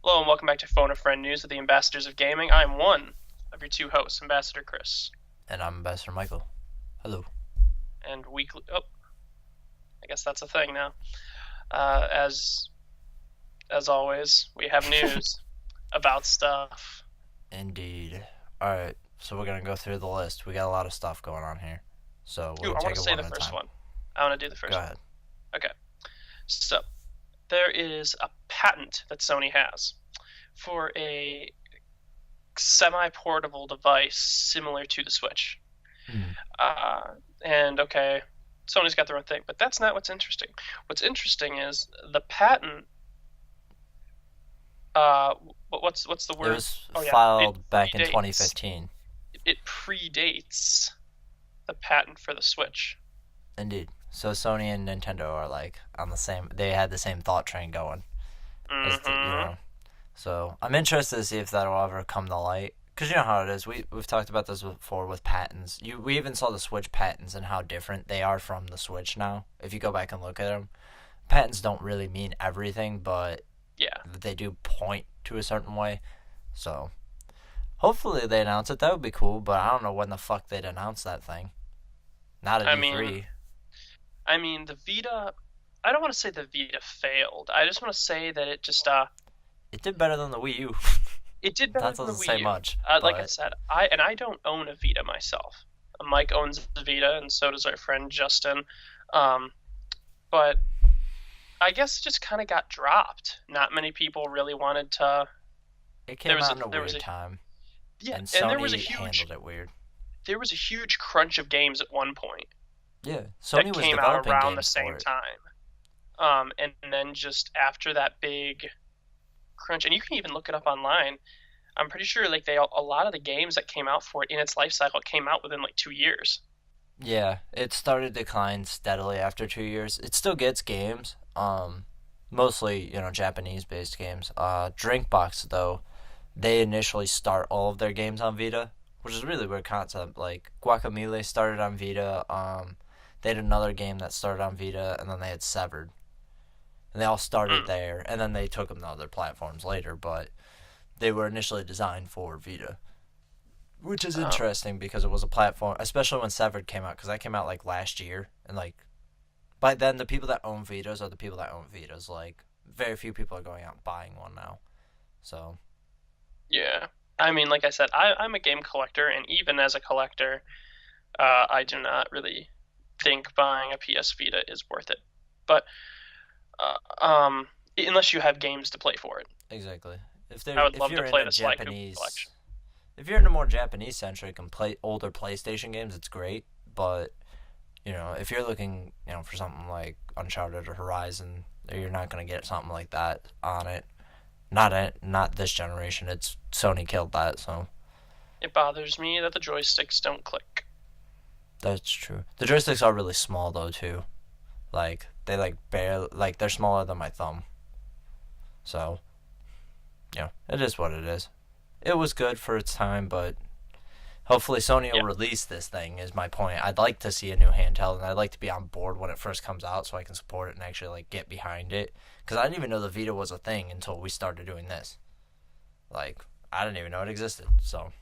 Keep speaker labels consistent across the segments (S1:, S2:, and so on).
S1: Hello and welcome back to Phone a Friend News with the Ambassadors of Gaming. I'm one of your two hosts, Ambassador Chris.
S2: And I'm Ambassador Michael. Hello.
S1: And weekly, I guess that's a thing now. As always, we have news about stuff.
S2: Indeed. Alright, so we're going to go through the list. We got a lot of stuff going on here. So we're
S1: Ooh,
S2: going
S1: I
S2: to
S1: want
S2: take
S1: to
S2: it
S1: say
S2: one
S1: the
S2: at a
S1: first
S2: time.
S1: one. I want to do the first
S2: Go
S1: one.
S2: ahead.
S1: Okay. So, there is a patent that Sony has for a semi-portable device similar to the Switch. And okay, Sony's got their own thing, but that's not what's interesting. What's interesting is the patent. What's the
S2: It
S1: word?
S2: was
S1: Oh yeah,
S2: filed back in
S1: predates.
S2: 2015.
S1: It predates the patent for the Switch.
S2: Indeed. So Sony and Nintendo are like on the same. They had the same thought train going.
S1: Mm-hmm.
S2: So I'm interested to see if that'll ever come to light. Because you know how it is. We've talked about this before with patents. We even saw the Switch patents and how different they are from the Switch now. If you go back and look at them, patents don't really mean everything, but
S1: Yeah.
S2: they do point to a certain way. So hopefully they announce it. That would be cool. But I don't know when the fuck they'd announce that thing. Not at
S1: I mean,
S2: E3.
S1: I mean the Vita. I don't want to say the Vita failed. I just want to say that it just
S2: It did better than the Wii U.
S1: it did better
S2: That
S1: than the
S2: doesn't
S1: Wii
S2: say
S1: U.
S2: much,
S1: Like I
S2: but
S1: said, I don't own a Vita myself. Mike owns a Vita, and so does our friend Justin. Um, but I guess it just kind of got dropped. Not many people really wanted to.
S2: it
S1: There
S2: came
S1: was
S2: out
S1: a
S2: in a
S1: there was
S2: weird
S1: a
S2: time,
S1: yeah,
S2: and
S1: and there was a
S2: Sony
S1: huge
S2: handled it weird.
S1: there was a huge crunch of games at one point
S2: Yeah,
S1: that
S2: Sony was
S1: came out
S2: developing
S1: around the
S2: games
S1: same
S2: for it.
S1: time. And then just after that big crunch, and you can even look it up online. I'm pretty sure like a lot of the games that came out for it in its life cycle came out within like 2 years.
S2: Yeah, it started to decline steadily after 2 years. It still gets games, mostly Japanese-based games. Drinkbox though, they initially start all of their games on Vita, which is a really weird concept. Like Guacamelee started on Vita. They had another game that started on Vita, and then they had Severed, and they all started
S1: Mm.
S2: there, and then they took them to other platforms later. But they were initially designed for Vita, which is
S1: Um,
S2: interesting because it was a platform, especially when Severed came out, because that came out like last year, and like by then the people that own Vitas are the people that own Vitas. Like very few people are going out and buying one now. So
S1: yeah. I mean, like I said, I'm a game collector, and even as a collector, I do not really think buying a PS Vita is worth it. But unless you have games to play for it,
S2: exactly,
S1: I would
S2: if
S1: love to
S2: you're in
S1: play
S2: a
S1: the Sly Cooper
S2: Japanese,
S1: collection.
S2: if you're into more Japanese centric and play older PlayStation games, it's great. But if you're looking, for something like Uncharted or Horizon, you're not gonna get something like that on it. Not this generation. It's Sony killed that, so
S1: It bothers me that the joysticks don't click.
S2: that's true. The joysticks are really small though too. Like they like barely like they're smaller than my thumb. So it is what it is. It was good for its time, but hopefully Sony will
S1: Yeah.
S2: release this thing. Is my point. I'd like to see a new handheld, and I'd like to be on board when it first comes out, so I can support it and actually like get behind it. Because I didn't even know the Vita was a thing until we started doing this. Like I didn't even know it existed. So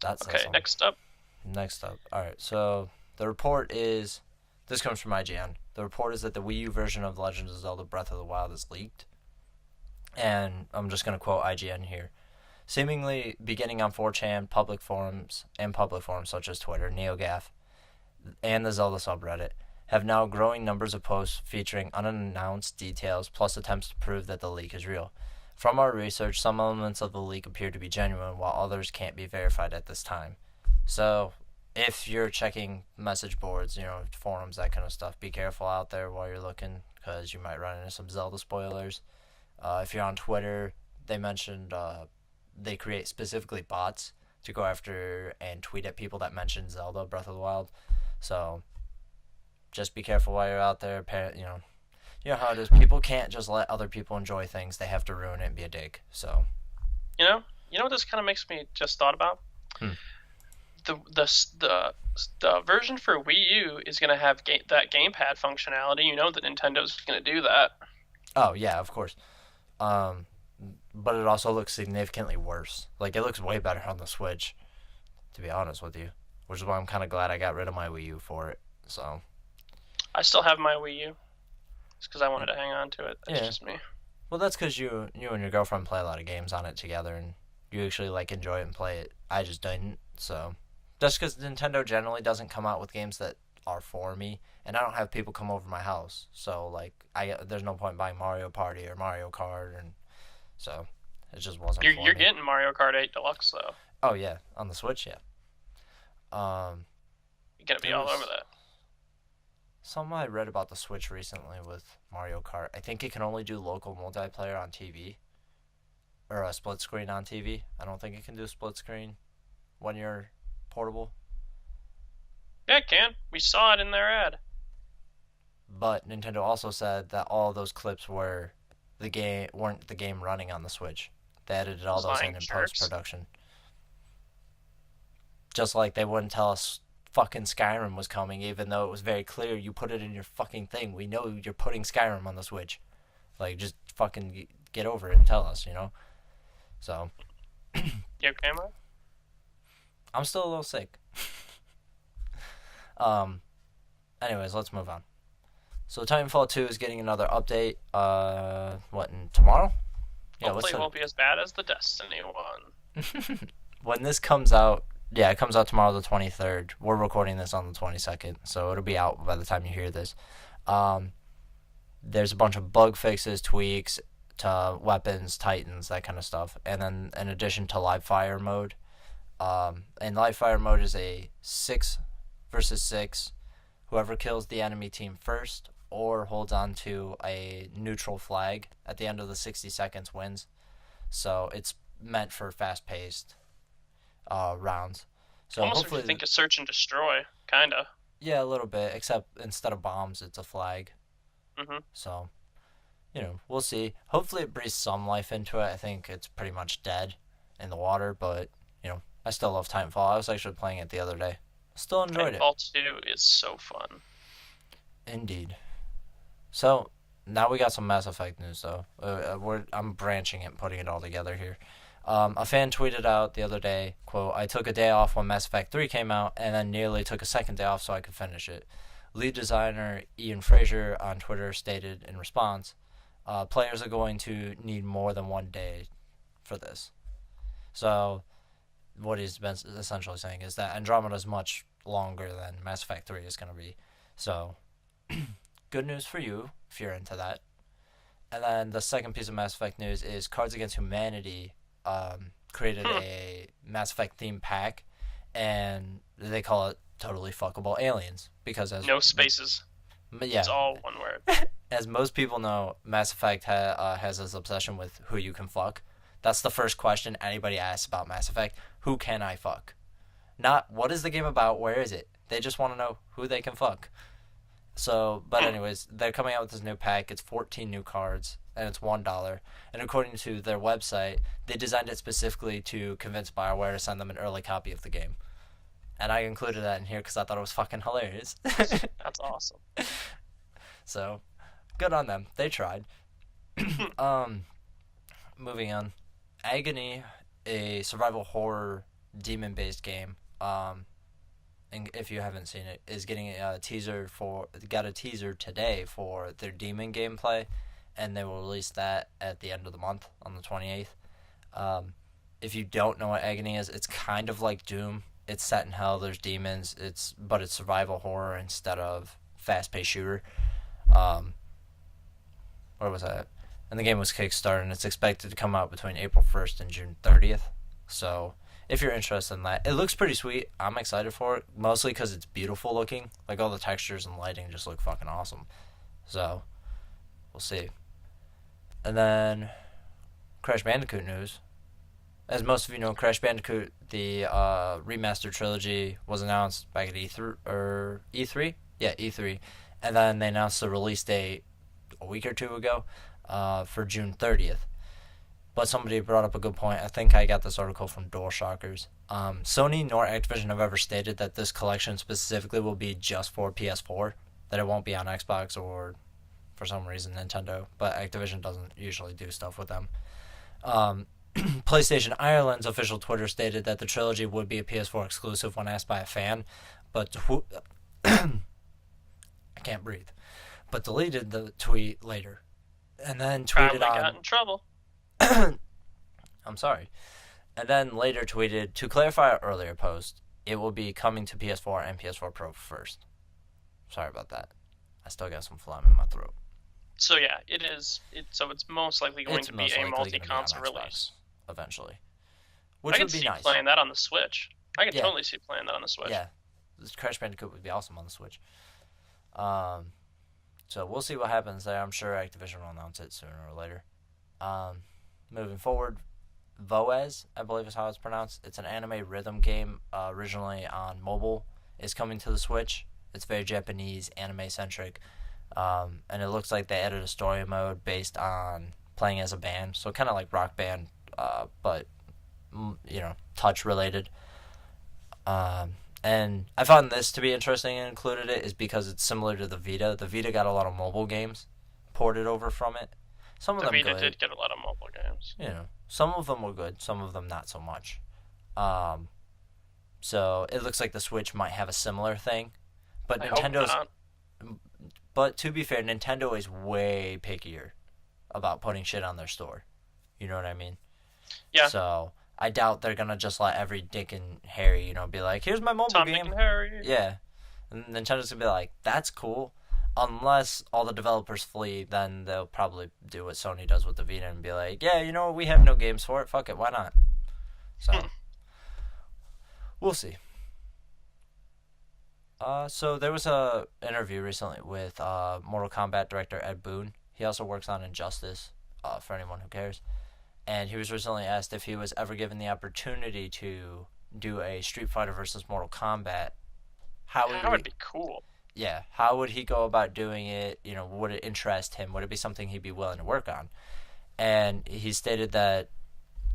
S2: that says
S1: Okay,
S2: something.
S1: next up.
S2: Next up. Alright, so the report is. This comes from IGN. The report is that the Wii U version of Legend of Zelda Breath of the Wild is leaked. And I'm just going to quote IGN here. Seemingly beginning on 4chan, public forums such as Twitter, NeoGAF, and the Zelda subreddit, have now growing numbers of posts featuring unannounced details plus attempts to prove that the leak is real. From our research, some elements of the leak appear to be genuine, while others can't be verified at this time. So, if you're checking message boards, forums, that kind of stuff, be careful out there while you're looking, because you might run into some Zelda spoilers. If you're on Twitter, they mentioned they create specifically bots to go after and tweet at people that mention Zelda Breath of the Wild. So, just be careful while you're out there. You know how it is. People can't just let other people enjoy things. They have to ruin it and be a dick. So,
S1: You know what this kind of makes me just thought about?
S2: Hmm.
S1: The version for Wii U is going to have that gamepad functionality. You know that Nintendo's going to do that.
S2: oh yeah, of course. Um, but it also looks significantly worse. Like, it looks way better on the Switch, to be honest with you. Which is why I'm kind of glad I got rid of my Wii U for it. So,
S1: I still have my Wii U. It's because I wanted to hang on to it. That's
S2: yeah.
S1: just me.
S2: Well, that's because you and your girlfriend play a lot of games on it together, and you actually like enjoy it and play it. I just didn't. So, that's because Nintendo generally doesn't come out with games that are for me, and I don't have people come over my house. So, like, there's no point buying Mario Party or Mario Kart, and so it just wasn't for
S1: You're
S2: me.
S1: getting Mario Kart 8 Deluxe though.
S2: Oh yeah, on the Switch, yeah.
S1: You're gonna be
S2: There
S1: all over
S2: was
S1: that.
S2: something I read about the Switch recently with Mario Kart. I think it can only do local multiplayer on TV or a split screen on TV. I don't think it can do split screen when you're portable.
S1: Yeah, it can. We saw it in their ad.
S2: But Nintendo also said that all those clips weren't the game running on the Switch. They edited all
S1: Those
S2: those
S1: lying
S2: in post
S1: jerks.
S2: production. Just like they wouldn't tell us fucking Skyrim was coming, even though it was very clear you put it in your fucking thing. We know you're putting Skyrim on the Switch. Like, just fucking get over it and tell us, you know? So,
S1: You okay, Mark?
S2: I'm still a little sick. um, anyways, let's move on. So, Titanfall 2 is getting another update, tomorrow? Yeah,
S1: Hopefully, it won't be as bad as the Destiny one.
S2: when this comes out, yeah, it comes out tomorrow, the 23rd. We're recording this on the 22nd, so it'll be out by the time you hear this. Um, there's a bunch of bug fixes, tweaks to weapons, titans, that kind of stuff. And then in addition to live fire mode, and live fire mode is a 6 versus 6. Whoever kills the enemy team first or holds on to a neutral flag at the end of the 60 seconds wins. So it's meant for fast-paced rounds. So
S1: Almost if you
S2: hopefully,
S1: think of search and destroy, kinda.
S2: yeah, a little bit. Except instead of bombs, it's a flag.
S1: Mhm.
S2: So we'll see. Hopefully, it breathes some life into it. I think it's pretty much dead in the water, but I still love Titanfall. I was actually playing it the other day. Still enjoyed it.
S1: Titanfall 2 is so fun.
S2: Indeed. So now we got some Mass Effect news, though. I'm branching it, and putting it all together here. A fan tweeted out the other day, quote, "I took a day off when Mass Effect 3 came out and then nearly took a second day off so I could finish it." Lead designer Ian Fraser on Twitter stated in response, players are going to need more than one day for this. So what he's been essentially saying is that Andromeda is much longer than Mass Effect 3 is going to be. So good news for you if you're into that. And then the second piece of Mass Effect news is Cards Against Humanity created a Mass Effect themed pack, and they call it Totally Fuckable Aliens because
S1: No spaces.
S2: yeah,
S1: It's all one word.
S2: as most people know, Mass Effect has this obsession with who you can fuck. That's the first question anybody asks about Mass Effect: who can I fuck? Not what is the game about? Where is it? They just want to know who they can fuck. So, but anyways, they're coming out with this new pack. It's 14 new cards, and it's $1. And according to their website, they designed it specifically to convince BioWare to send them an early copy of the game. And I included that in here because I thought it was fucking hilarious.
S1: That's awesome.
S2: So, good on them. They tried. Moving on. Agony, a survival horror demon-based game. And if you haven't seen it, is getting a teaser today for their demon gameplay, and they will release that at the end of the month on the 28th. If you don't know what Agony is, it's kind of like Doom. It's set in hell. There's demons. But it's survival horror instead of fast-paced shooter. Where was that? And the game was Kickstarted, and it's expected to come out between April 1st and June 30th. So if you're interested in that, it looks pretty sweet. I'm excited for it, mostly because it's beautiful looking. Like, all the textures and lighting just look fucking awesome. So we'll see. And then Crash Bandicoot news. As most of you know, Crash Bandicoot, the remastered trilogy, was announced back at E3? Yeah, E3. And then they announced the release date a week or two ago for June 30th. But somebody brought up a good point. I think I got this article from DualShockers. Sony nor Activision have ever stated that this collection specifically will be just for PS4, that it won't be on Xbox or for some reason, Nintendo, but Activision doesn't usually do stuff with them. Um, PlayStation Ireland's official Twitter stated that the trilogy would be a PS4 exclusive when asked by a fan, but I can't breathe. But deleted the tweet later, and then tweeted
S1: Probably got in trouble.
S2: I'm sorry. And then later tweeted, to clarify our earlier post, it will be coming to PS4 and PS4 Pro first. Sorry about that. I still got some phlegm in my throat.
S1: So yeah, so it's most likely going to be a multi-console
S2: Xbox
S1: release
S2: eventually, which
S1: I
S2: would
S1: could
S2: be
S1: see
S2: nice.
S1: playing that on the Switch. I could
S2: Yeah.
S1: totally see playing that on the Switch.
S2: Yeah, this Crash Bandicoot would be awesome on the Switch. So we'll see what happens there. I'm sure Activision will announce it sooner or later. Moving forward, Voez, I believe is how it's pronounced. It's an anime rhythm game originally on mobile. It's coming to the Switch. It's very Japanese, anime-centric. And it looks like they added a story mode based on playing as a band. So kind of like Rock Band, but, touch-related. And I found this to be interesting and included it is because it's similar to the Vita. The Vita got a lot of mobile games ported over from it. Some of them
S1: Vita
S2: good.
S1: did get a lot of mobile games.
S2: Some of them were good, some of them not so much. So it looks like the Switch might have a similar thing, but But to be fair, Nintendo is way pickier about putting shit on their store. You know what I mean?
S1: Yeah.
S2: So I doubt they're gonna just let every Dick and Harry, be like, "Here's my mobile
S1: Tom,
S2: game."
S1: Dick, and Harry.
S2: Yeah, and Nintendo's gonna be like, "That's cool." Unless all the developers flee, then they'll probably do what Sony does with the Vita and be like, "Yeah, we have no games for it. Fuck it, why not?" So we'll see. So there was a interview recently with Mortal Kombat director Ed Boon. He also works on Injustice, for anyone who cares. And he was recently asked if he was ever given the opportunity to do a Street Fighter versus Mortal Kombat.
S1: That would be cool.
S2: Yeah, how would he go about doing it? Would it interest him? Would it be something he'd be willing to work on? And he stated that,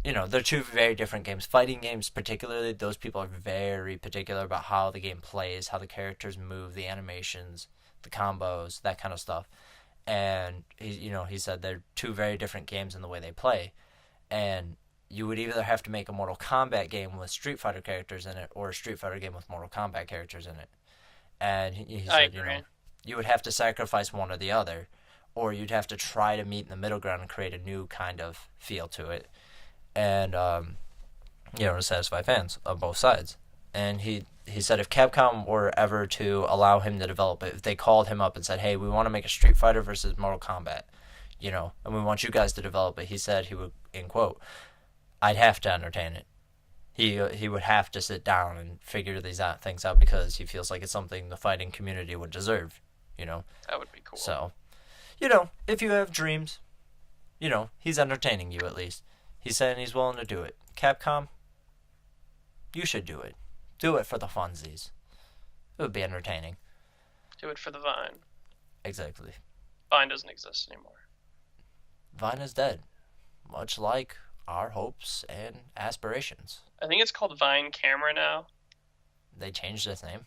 S2: they're two very different games. Fighting games particularly, those people are very particular about how the game plays, how the characters move, the animations, the combos, that kind of stuff. And, he said they're two very different games in the way they play. And you would either have to make a Mortal Kombat game with Street Fighter characters in it or a Street Fighter game with Mortal Kombat characters in it. And he said, you would have to sacrifice one or the other, or you'd have to try to meet in the middle ground and create a new kind of feel to it, and to satisfy fans on both sides. And he said if Capcom were ever to allow him to develop it, if they called him up and said, "Hey, we want to make a Street Fighter versus Mortal Kombat, and we want you guys to develop it," he said he would, in quote, "I'd have to entertain it." He would have to sit down and figure these things out because he feels like it's something the fighting community would deserve,
S1: That would be cool.
S2: So, if you have dreams, he's entertaining you at least. He's saying he's willing to do it. Capcom, you should do it. Do it for the funsies. It would be entertaining.
S1: Do it for the Vine.
S2: Exactly.
S1: Vine doesn't exist anymore.
S2: Vine is dead, much like our hopes and aspirations.
S1: I think it's called Vine Camera now.
S2: They changed its name?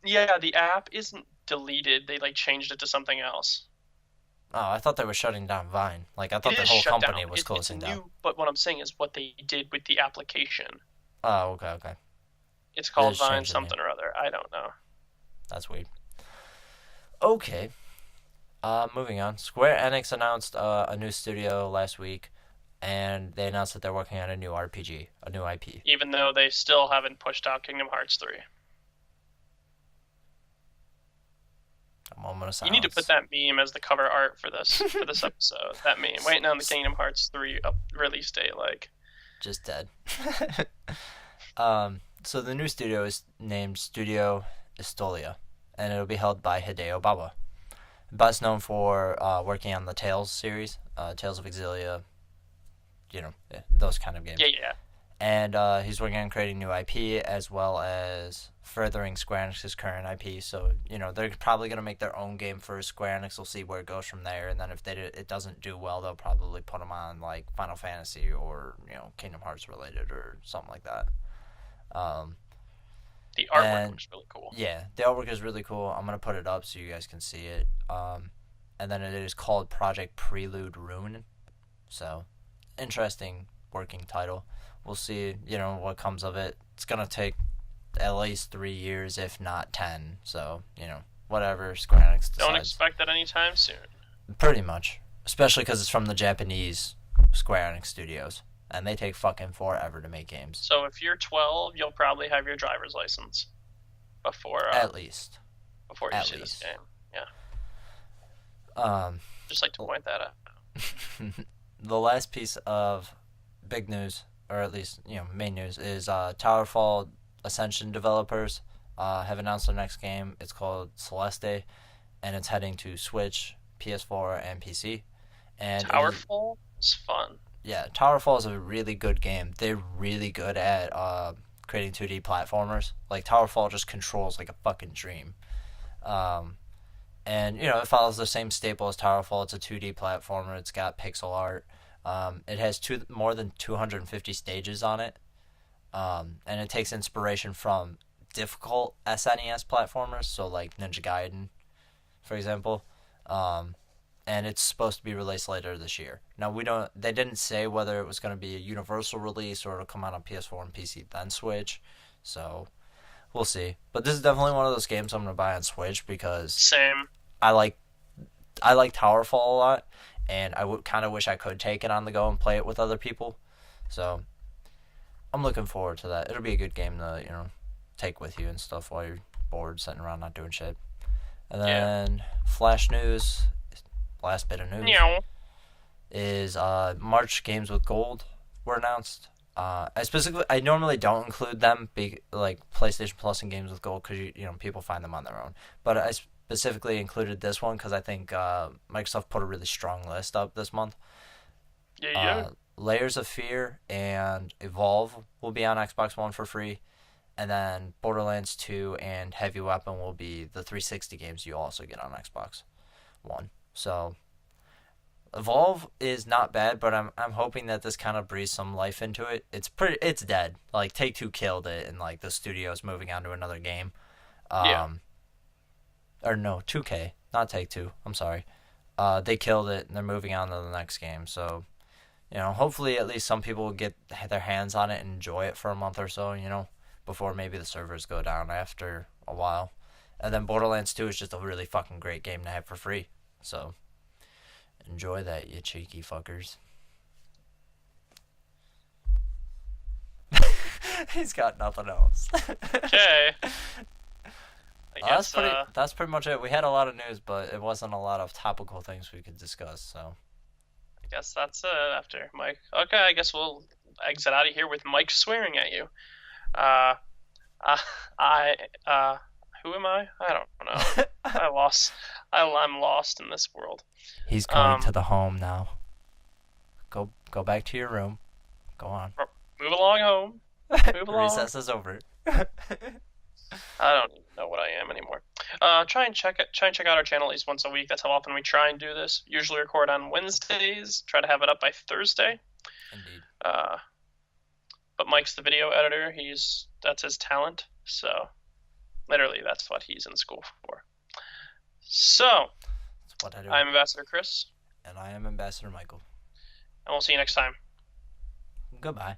S1: Yeah, the app isn't deleted. They changed it to something else.
S2: Oh, I thought they were shutting down Vine. I thought the whole company was closing down.
S1: But what I'm saying is what they did with the application.
S2: Oh, okay.
S1: It's called Vine something or other. I don't know.
S2: That's weird. Okay. Moving on. Square Enix announced a new studio last week, and they announced that they're working on a new RPG, a new IP.
S1: Even though they still haven't pushed out Kingdom Hearts 3.
S2: A moment of silence.
S1: You need to put that meme as the cover art for this episode. That meme. Waiting on the Kingdom Hearts 3 release date,
S2: Just dead. So the new studio is named Studio Estolia, and it'll be held by Hideo Baba. Best known for working on the Tales series, Tales of Exilia, those kind of games.
S1: Yeah.
S2: And he's working on creating new IP as well as furthering Square Enix's current IP. So, they're probably going to make their own game first. Square Enix will see where it goes from there. And then if it doesn't do well, they'll probably put them on, Final Fantasy or, Kingdom Hearts related or something like that.
S1: The artwork looks really cool.
S2: Yeah, the artwork is really cool. I'm going to put it up so you guys can see it. and then it is called Project Prelude Ruin. So, interesting working title. We'll see, what comes of it. It's gonna take at least 3 years, if not 10. So, whatever Square Enix decides.
S1: Don't expect that anytime soon.
S2: Pretty much, especially because it's from the Japanese Square Enix studios, and they take fucking forever to make games.
S1: So if you're 12, you'll probably have your driver's license before
S2: at least
S1: before you see this game.
S2: Yeah.
S1: Just like to point that out.
S2: The last piece of big news, or at least main news, is Towerfall Ascension developers have announced their next game. It's called Celeste, and it's heading to Switch, PS4, and PC. And
S1: Towerfall is fun.
S2: Yeah, Towerfall is a really good game. They're really good at creating 2D platformers. Like, Towerfall just controls like a fucking dream. And, it follows the same staple as Towerfall. It's a 2D platformer. It's got pixel art. It has more than 250 stages on it. And it takes inspiration from difficult SNES platformers, so like Ninja Gaiden, for example. And it's supposed to be released later this year. Now, they didn't say whether it was going to be a universal release or it'll come out on PS4 and PC then Switch. So, we'll see. But this is definitely one of those games I'm going to buy on Switch because
S1: Same.
S2: I like Towerfall a lot, and I would kind of wish I could take it on the go and play it with other people. So, I'm looking forward to that. It'll be a good game to, take with you and stuff while you're bored, sitting around not doing shit. And then Flash News, last bit of news, is March games with gold were announced. I normally don't include them, like PlayStation Plus and games with gold, because people find them on their own. But I specifically included this one because I think Microsoft put a really strong list up this month.
S1: Yeah.
S2: Layers of Fear and Evolve will be on Xbox One for free. And then Borderlands 2 and Heavy Weapon will be the 360 games you also get on Xbox One. So Evolve is not bad, but I'm hoping that this kind of breathes some life into it. It's dead. Like, Take-Two killed it, and like the studio's moving on to another game. Or no, 2K, not Take-Two. I'm sorry. They killed it, and they're moving on to the next game. So, hopefully at least some people will get their hands on it and enjoy it for a month or so, before maybe the servers go down after a while. And then Borderlands 2 is just a really fucking great game to have for free. So, enjoy that, you cheeky fuckers. He's got nothing else.
S1: Okay.
S2: That's pretty much it. We had a lot of news, but it wasn't a lot of topical things we could discuss, so.
S1: I guess that's it after Mike. Okay, I guess we'll exit out of here with Mike swearing at you. Who am I? I don't know. I'm lost in this world.
S2: He's going to the home now. Go back to your room. Go on.
S1: Move along home. Move along.
S2: Recess is over.
S1: I don't even know what I am anymore. Try and check out our channel at least once a week. That's how often we try and do this. Usually record on Wednesdays. Try to have it up by Thursday.
S2: Indeed.
S1: But Mike's the video editor. That's his talent. So, literally, that's what he's in school for. So,
S2: that's what I do.
S1: I'm Ambassador Chris.
S2: And I am Ambassador Michael.
S1: And we'll see you next time.
S2: Goodbye.